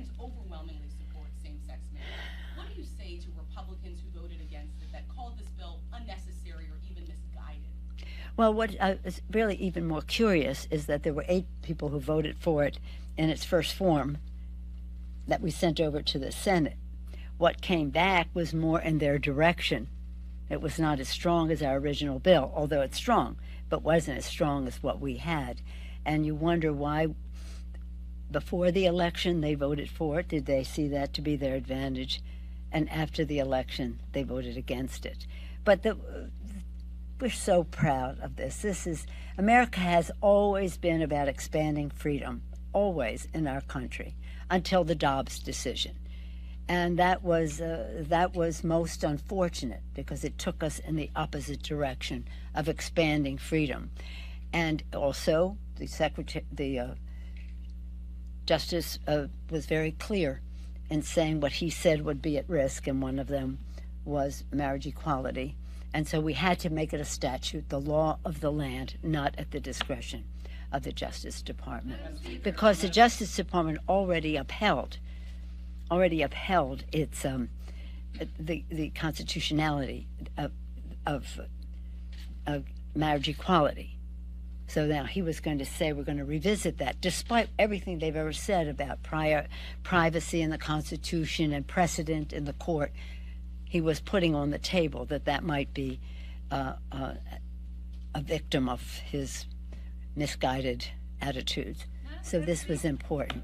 Republicans overwhelmingly support same-sex marriage. What do you say to Republicans who voted against it that called this bill unnecessary or even misguided? Well, what is really even more curious is that there were 8 people who voted for it in its first form that we sent over to the Senate. What came back was more in their direction. It was not as strong as our original bill, although it's strong, but wasn't as strong as what we had. And you wonder why before the election they voted for it. Did they see that to be their advantage? And after the election, they voted against it. But we're so proud of this. America has always been about expanding freedom, always in our country, until the Dobbs decision. And that was most unfortunate because it took us in the opposite direction of expanding freedom. And also, the Justice was very clear in saying what he said would be at risk, and one of them was marriage equality. And so we had to make it a statute, the law of the land, not at the discretion of the Justice Department, because the Justice Department already upheld its the constitutionality of marriage equality. So now he was going to say we're going to revisit that, despite everything they've ever said about privacy in the Constitution and precedent in the court. He was putting on the table that might be a victim of his misguided attitudes. So this was important.